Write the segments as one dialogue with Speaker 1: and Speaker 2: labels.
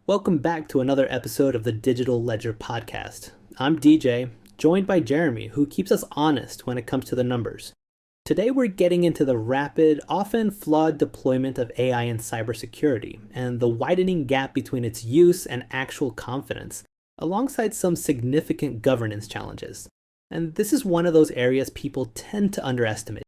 Speaker 1: Welcome back to another episode of the Digital Ledger Podcast. I'm DJ, joined by Jeremy, who keeps us honest when it comes to the numbers. Today we're getting into the rapid, often flawed deployment of AI in cybersecurity, and the widening gap between its use and actual confidence, alongside some significant governance challenges. And this is one of those areas people tend to underestimate.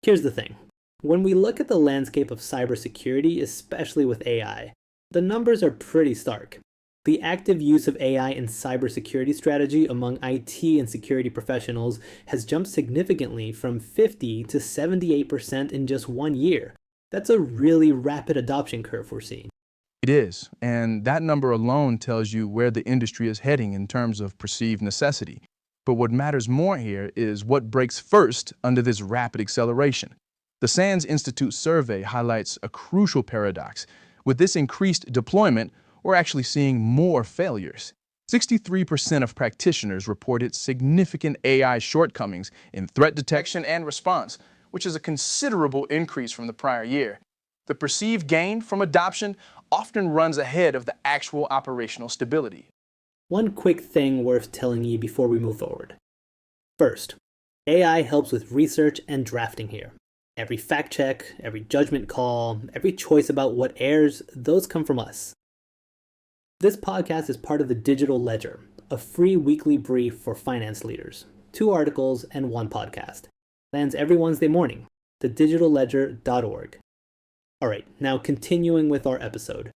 Speaker 1: Here's the thing. When we look at the landscape of cybersecurity, especially with AI, the numbers are pretty stark. The active use of AI in cybersecurity strategy among IT and security professionals has jumped significantly from 50 to 78% in just 1 year. That's a really rapid adoption curve we're seeing.
Speaker 2: It is, and that number alone tells you where the industry is heading in terms of perceived necessity. But what matters more here is what breaks first under this rapid acceleration. The SANS Institute survey highlights a crucial paradox. With this increased deployment, we're actually seeing more failures. 63% of practitioners reported significant AI shortcomings in threat detection and response, which is a considerable increase from the prior year. The perceived gain from adoption often runs ahead of the actual operational stability.
Speaker 1: One quick thing worth telling you before we move forward. First, AI helps with research and drafting here. Every fact check, every judgment call, every choice about what airs, those come from us. This podcast is part of the Digital Ledger, a free weekly brief for finance leaders. 2 articles and 1 podcast. Lands every Wednesday morning. thedigitalledger.org. Alright, now continuing with our episode.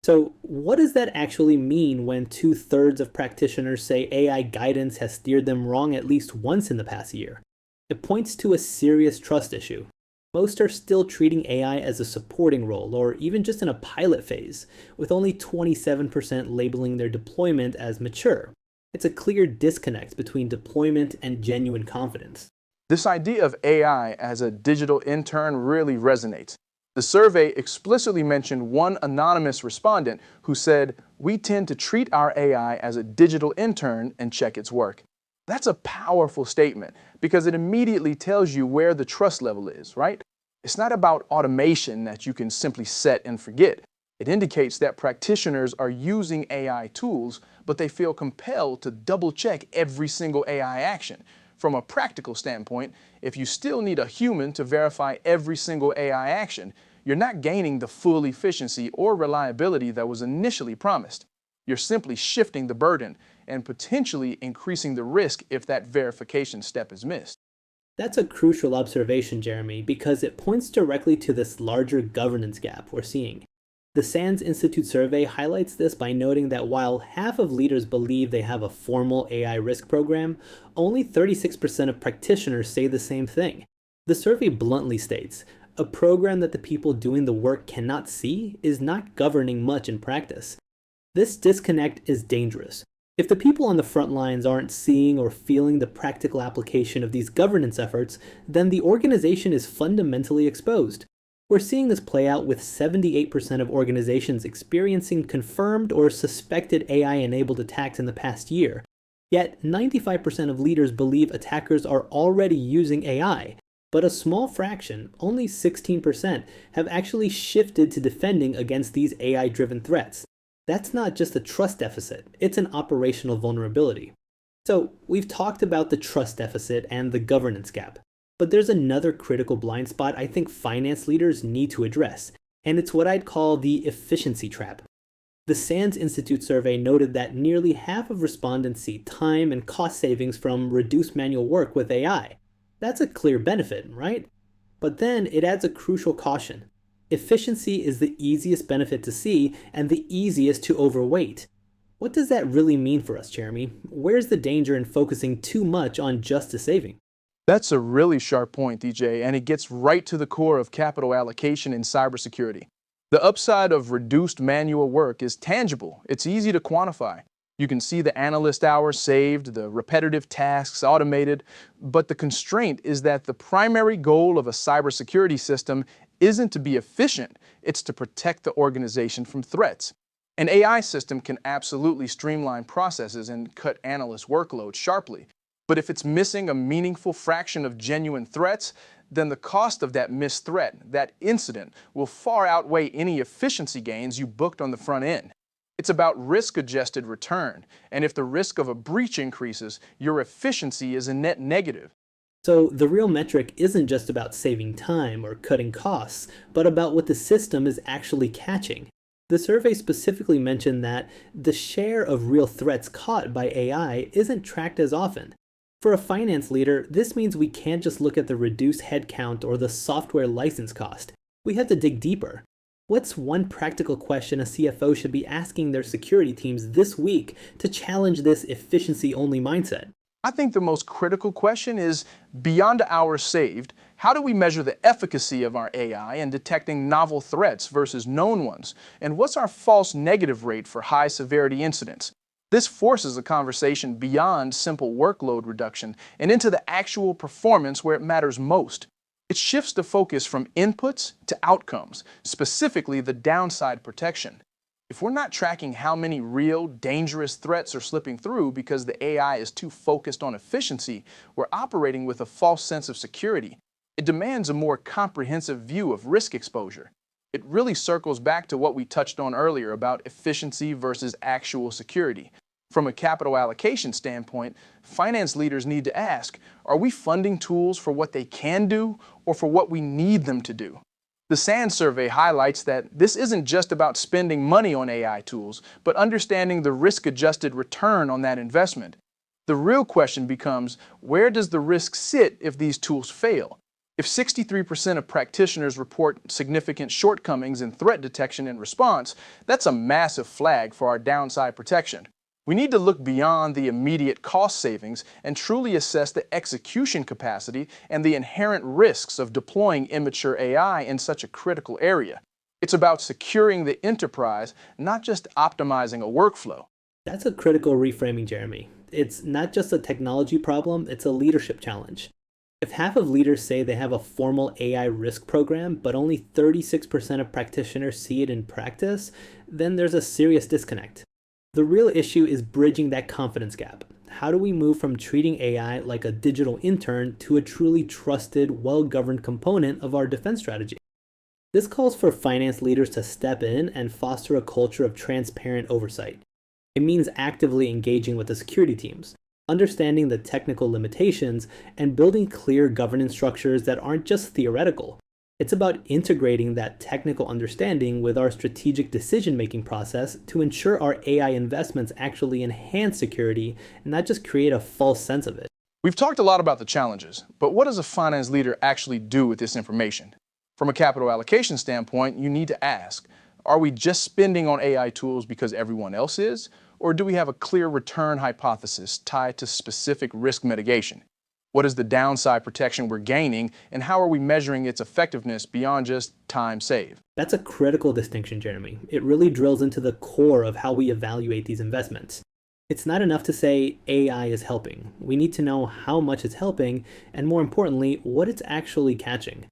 Speaker 1: So, what does that actually mean when 2/3 of practitioners say AI guidance has steered them wrong at least once in the past year? It points to a serious trust issue. Most are still treating AI as a supporting role, or even just in a pilot phase, with only 27% labeling their deployment as mature. It's a clear disconnect between deployment and genuine confidence.
Speaker 2: This idea of AI as a digital intern really resonates. The survey explicitly mentioned one anonymous respondent who said, "We tend to treat our AI as a digital intern and check its work." That's a powerful statement because it immediately tells you where the trust level is, right? It's not about automation that you can simply set and forget. It indicates that practitioners are using AI tools, but they feel compelled to double check every single AI action. From a practical standpoint, if you still need a human to verify every single AI action, you're not gaining the full efficiency or reliability that was initially promised. You're simply shifting the burden and potentially increasing the risk if that verification step is missed.
Speaker 1: That's a crucial observation, Jeremy, because it points directly to this larger governance gap we're seeing. The SANS Institute survey highlights this by noting that while half of leaders believe they have a formal AI risk program, only 36% of practitioners say the same thing. The survey bluntly states, a program that the people doing the work cannot see is not governing much in practice. This disconnect is dangerous. If the people on the front lines aren't seeing or feeling the practical application of these governance efforts, then the organization is fundamentally exposed. We're seeing this play out with 78% of organizations experiencing confirmed or suspected AI-enabled attacks in the past year. Yet 95% of leaders believe attackers are already using AI, but a small fraction, only 16%, have actually shifted to defending against these AI-driven threats. That's not just a trust deficit, it's an operational vulnerability. So, we've talked about the trust deficit and the governance gap. But there's another critical blind spot I think finance leaders need to address, and it's what I'd call the efficiency trap. The SANS Institute survey noted that nearly half of respondents see time and cost savings from reduced manual work with AI. That's a clear benefit, right? But then it adds a crucial caution. Efficiency is the easiest benefit to see and the easiest to overweight. What does that really mean for us, Jeremy? Where's the danger in focusing too much on just a saving?
Speaker 2: That's a really sharp point, DJ, and it gets right to the core of capital allocation in cybersecurity. The upside of reduced manual work is tangible. It's easy to quantify. You can see the analyst hours saved, the repetitive tasks automated, but the constraint is that the primary goal of a cybersecurity system isn't to be efficient, it's to protect the organization from threats. An AI system can absolutely streamline processes and cut analyst workload sharply, but if it's missing a meaningful fraction of genuine threats, then the cost of that missed threat, that incident, will far outweigh any efficiency gains you booked on the front end. It's about risk-adjusted return, and if the risk of a breach increases, your efficiency is a net negative.
Speaker 1: So the real metric isn't just about saving time or cutting costs, but about what the system is actually catching. The survey specifically mentioned that the share of real threats caught by AI isn't tracked as often. For a finance leader, this means we can't just look at the reduced headcount or the software license cost. We have to dig deeper. What's one practical question a CFO should be asking their security teams this week to challenge this efficiency-only mindset?
Speaker 2: I think the most critical question is, beyond hours saved, how do we measure the efficacy of our AI in detecting novel threats versus known ones? And what's our false negative rate for high severity incidents? This forces a conversation beyond simple workload reduction and into the actual performance where it matters most. It shifts the focus from inputs to outcomes, specifically the downside protection. If we're not tracking how many real, dangerous threats are slipping through because the AI is too focused on efficiency, we're operating with a false sense of security. It demands a more comprehensive view of risk exposure. It really circles back to what we touched on earlier about efficiency versus actual security. From a capital allocation standpoint, finance leaders need to ask, are we funding tools for what they can do or for what we need them to do? The SANS survey highlights that this isn't just about spending money on AI tools, but understanding the risk-adjusted return on that investment. The real question becomes, where does the risk sit if these tools fail? If 63% of practitioners report significant shortcomings in threat detection and response, that's a massive flag for our downside protection. We need to look beyond the immediate cost savings and truly assess the execution capacity and the inherent risks of deploying immature AI in such a critical area. It's about securing the enterprise, not just optimizing a workflow.
Speaker 1: That's a critical reframing, Jeremy. It's not just a technology problem, it's a leadership challenge. If half of leaders say they have a formal AI risk program, but only 36% of practitioners see it in practice, then there's a serious disconnect. The real issue is bridging that confidence gap. How do we move from treating AI like a digital intern to a truly trusted, well-governed component of our defense strategy? This calls for finance leaders to step in and foster a culture of transparent oversight. It means actively engaging with the security teams, understanding the technical limitations, and building clear governance structures that aren't just theoretical. It's about integrating that technical understanding with our strategic decision-making process to ensure our AI investments actually enhance security and not just create a false sense of it.
Speaker 2: We've talked a lot about the challenges, but what does a finance leader actually do with this information? From a capital allocation standpoint, you need to ask, are we just spending on AI tools because everyone else is? Or do we have a clear return hypothesis tied to specific risk mitigation? What is the downside protection we're gaining, and how are we measuring its effectiveness beyond just time saved?
Speaker 1: That's a critical distinction, Jeremy. It really drills into the core of how we evaluate these investments. It's not enough to say AI is helping. We need to know how much it's helping, and more importantly, what it's actually catching.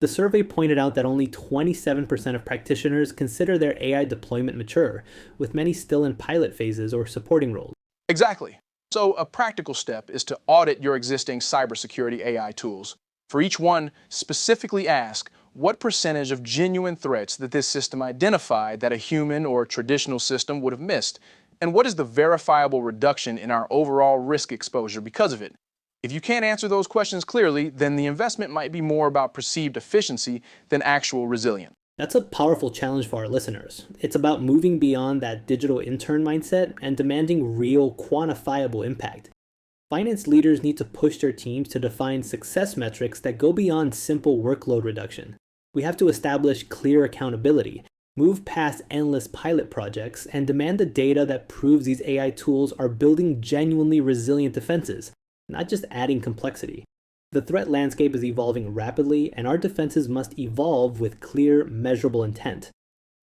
Speaker 1: The survey pointed out that only 27% of practitioners consider their AI deployment mature, with many still in pilot phases or supporting roles.
Speaker 2: Exactly. So a practical step is to audit your existing cybersecurity AI tools. For each one, specifically ask what percentage of genuine threats that this system identified that a human or traditional system would have missed, and what is the verifiable reduction in our overall risk exposure because of it. If you can't answer those questions clearly, then the investment might be more about perceived efficiency than actual resilience.
Speaker 1: That's a powerful challenge for our listeners. It's about moving beyond that digital intern mindset and demanding real, quantifiable impact. Finance leaders need to push their teams to define success metrics that go beyond simple workload reduction. We have to establish clear accountability, move past endless pilot projects, and demand the data that proves these AI tools are building genuinely resilient defenses, not just adding complexity. The threat landscape is evolving rapidly, and our defenses must evolve with clear, measurable intent.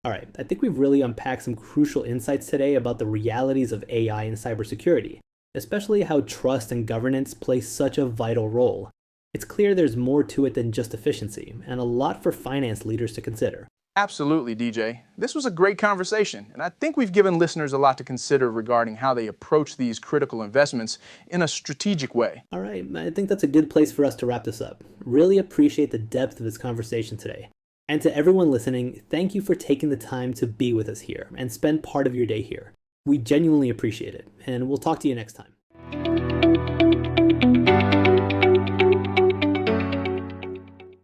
Speaker 1: Alright, I think we've really unpacked some crucial insights today about the realities of AI in cybersecurity, especially how trust and governance play such a vital role. It's clear there's more to it than just efficiency, and a lot for finance leaders to consider.
Speaker 2: Absolutely, DJ. This was a great conversation, and I think we've given listeners a lot to consider regarding how they approach these critical investments in a strategic way.
Speaker 1: All right, I think that's a good place for us to wrap this up. Really appreciate the depth of this conversation today. And to everyone listening, thank you for taking the time to be with us here and spend part of your day here. We genuinely appreciate it, and we'll talk to you next time.